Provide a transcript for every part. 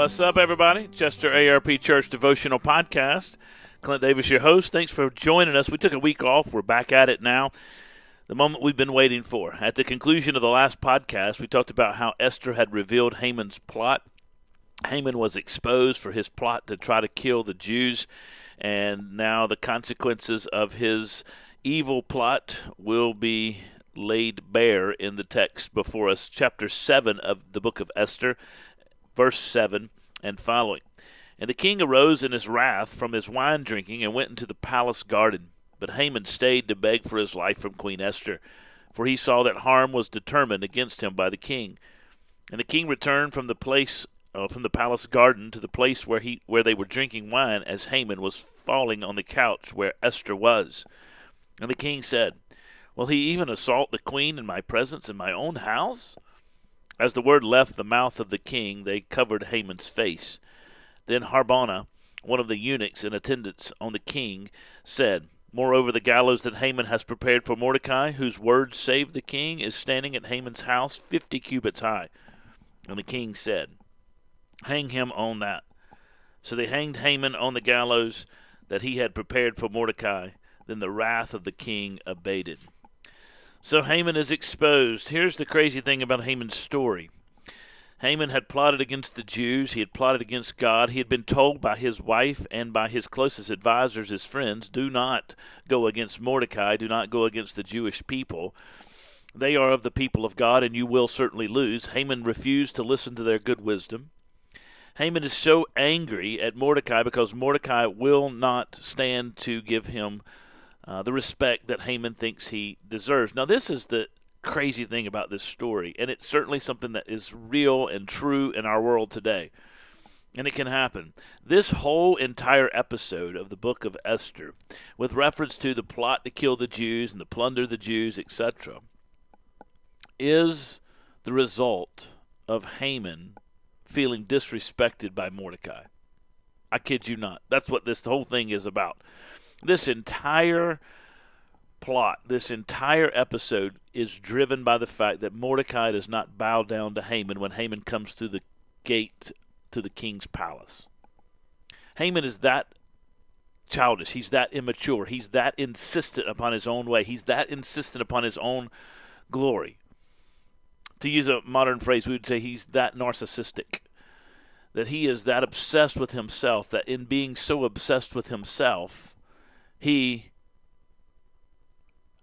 What's up, everybody? Chester ARP Church Devotional Podcast. Clint Davis, your host. Thanks for joining us. We took a week off. We're back at it now. The moment we've been waiting for. At the conclusion of the last podcast, we talked about how Esther had revealed Haman's plot. Haman was exposed for his plot to try to kill the Jews, and now the consequences of his evil plot will be laid bare in the text before us. Chapter 7 of the book of Esther, verse 7 and following. And the king arose in his wrath from his wine drinking and went into the palace garden. But Haman stayed to beg for his life from Queen Esther, for he saw that harm was determined against him by the king. And the king returned from the palace garden to the place where they were drinking wine, as Haman was falling on the couch where Esther was. And the king said, "Will he even assault the queen in my presence in my own house?" As the word left the mouth of the king, they covered Haman's face. Then Harbona, one of the eunuchs in attendance on the king, said, "Moreover, the gallows that Haman has prepared for Mordecai, whose word saved the king, is standing at Haman's house 50 cubits high." And the king said, "Hang him on that." So they hanged Haman on the gallows that he had prepared for Mordecai. Then the wrath of the king abated. So Haman is exposed. Here's the crazy thing about Haman's story. Haman had plotted against the Jews. He had plotted against God. He had been told by his wife and by his closest advisors, his friends, do not go against Mordecai. Do not go against the Jewish people. They are of the people of God, and you will certainly lose. Haman refused to listen to their good wisdom. Haman is so angry at Mordecai because Mordecai will not stand to give him the respect that Haman thinks he deserves. Now, this is the crazy thing about this story, and it's certainly something that is real and true in our world today, and it can happen. This whole entire episode of the book of Esther, with reference to the plot to kill the Jews and to plunder the Jews, etc., is the result of Haman feeling disrespected by Mordecai. I kid you not. That's what this whole thing is about. This entire plot, this entire episode is driven by the fact that Mordecai does not bow down to Haman when Haman comes through the gate to the king's palace. Haman is that childish. He's that immature. He's that insistent upon his own way. He's that insistent upon his own glory. To use a modern phrase, we would say he's that narcissistic, that he is that obsessed with himself, that in being so obsessed with himself, he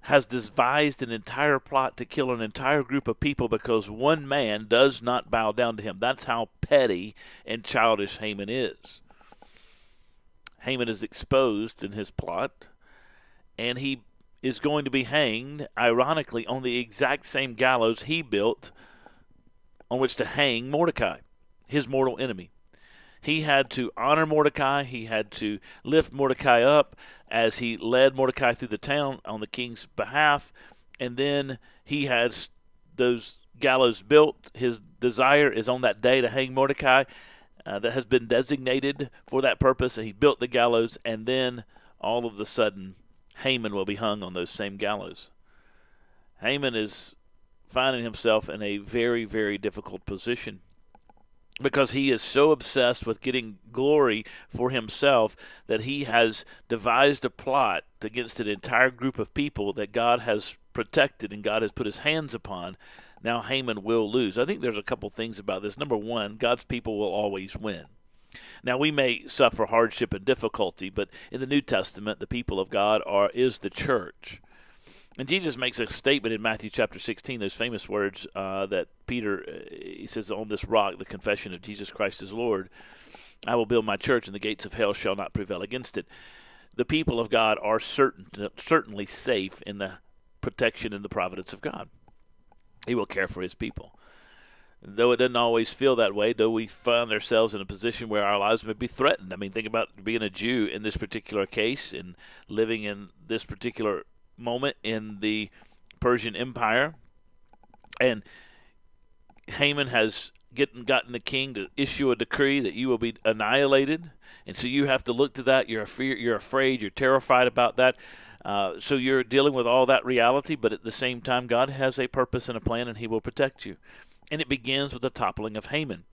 has devised an entire plot to kill an entire group of people because one man does not bow down to him. That's how petty and childish Haman is. Haman is exposed in his plot, and he is going to be hanged, ironically, on the exact same gallows he built on which to hang Mordecai, his mortal enemy. He had to honor Mordecai. He had to lift Mordecai up as he led Mordecai through the town on the king's behalf. And then he has those gallows built. His desire is on that day to hang Mordecai. That has been designated for that purpose. And he built the gallows. And then all of a sudden, Haman will be hung on those same gallows. Haman is finding himself in a very, very difficult position, because he is so obsessed with getting glory for himself that he has devised a plot against an entire group of people that God has protected and God has put his hands upon. Now Haman will lose. I think there's a couple things about this. Number one, God's people will always win. Now, we may suffer hardship and difficulty, but in the New Testament, the people of God is the church. And Jesus makes a statement in Matthew chapter 16, those famous words that Peter, he says, "On this rock, the confession of Jesus Christ is Lord, I will build my church, and the gates of hell shall not prevail against it." The people of God are certainly safe in the protection and the providence of God. He will care for his people. Though it doesn't always feel that way, though we find ourselves in a position where our lives may be threatened. I mean, think about being a Jew in this particular case and living in this particular moment in the Persian Empire. And Haman has gotten the king to issue a decree that you will be annihilated. And so you have to look to that. You're afraid, you're terrified about that. So you're dealing with all that reality, but at the same time, God has a purpose and a plan, and he will protect you. And it begins with the toppling of Haman.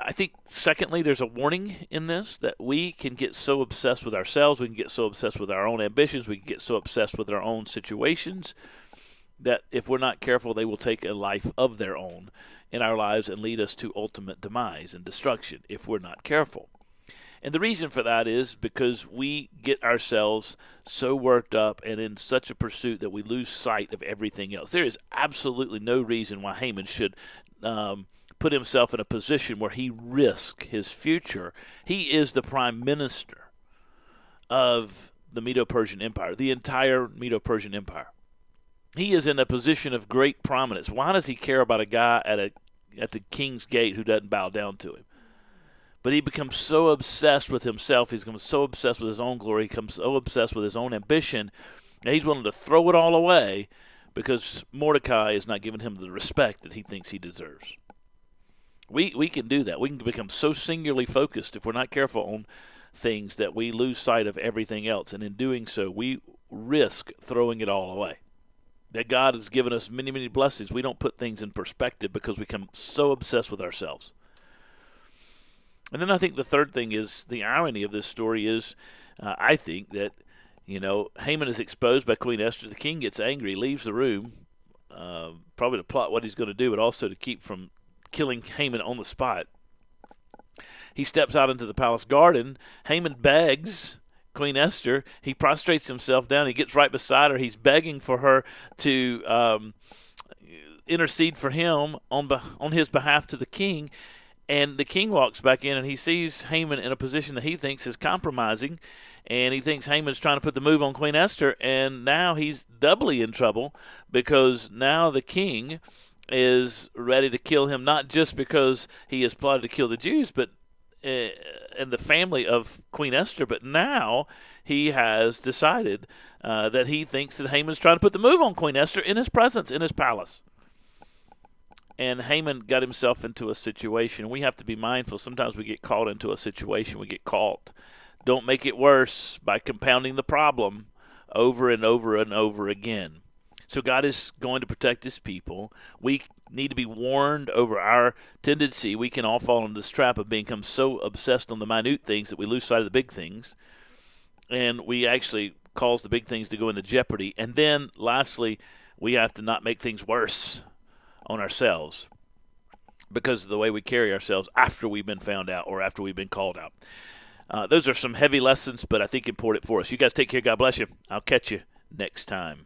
I think, secondly, there's a warning in this that we can get so obsessed with ourselves, we can get so obsessed with our own ambitions, we can get so obsessed with our own situations that if we're not careful, they will take a life of their own in our lives and lead us to ultimate demise and destruction if we're not careful. And the reason for that is because we get ourselves so worked up and in such a pursuit that we lose sight of everything else. There is absolutely no reason why Haman should put himself in a position where he risks his future. He is the prime minister of the Medo-Persian Empire, the entire Medo-Persian Empire. He is in a position of great prominence. Why does he care about a guy at the king's gate who doesn't bow down to him? But he becomes so obsessed with himself, he's become so obsessed with his own glory, he becomes so obsessed with his own ambition, that he's willing to throw it all away because Mordecai is not giving him the respect that he thinks he deserves. We can do that. We can become so singularly focused if we're not careful on things that we lose sight of everything else. And in doing so, we risk throwing it all away. That God has given us many, many blessings. We don't put things in perspective because we become so obsessed with ourselves. And then I think the third thing is the irony of this story is, I think that, Haman is exposed by Queen Esther. The king gets angry, leaves the room, probably to plot what he's going to do, but also to keep from killing Haman on the spot. He steps out into the palace garden. Haman begs Queen Esther. He prostrates himself down. He gets right beside her. He's begging for her to intercede for him on his behalf to the king. And the king walks back in, and he sees Haman in a position that he thinks is compromising, and he thinks Haman's trying to put the move on Queen Esther, and now he's doubly in trouble because now the king is ready to kill him, not just because he has plotted to kill the Jews, but and the family of Queen Esther, but now he has decided that he thinks that Haman's trying to put the move on Queen Esther in his presence, in his palace. And Haman got himself into a situation. We have to be mindful. Sometimes we get caught into a situation. We get caught. Don't make it worse by compounding the problem over and over and over again. So God is going to protect his people. We need to be warned over our tendency. We can all fall into this trap of becoming so obsessed on the minute things that we lose sight of the big things. And we actually cause the big things to go into jeopardy. And then, lastly, we have to not make things worse on ourselves because of the way we carry ourselves after we've been found out or after we've been called out. Those are some heavy lessons, but I think important for us. You guys take care. God bless you. I'll catch you next time.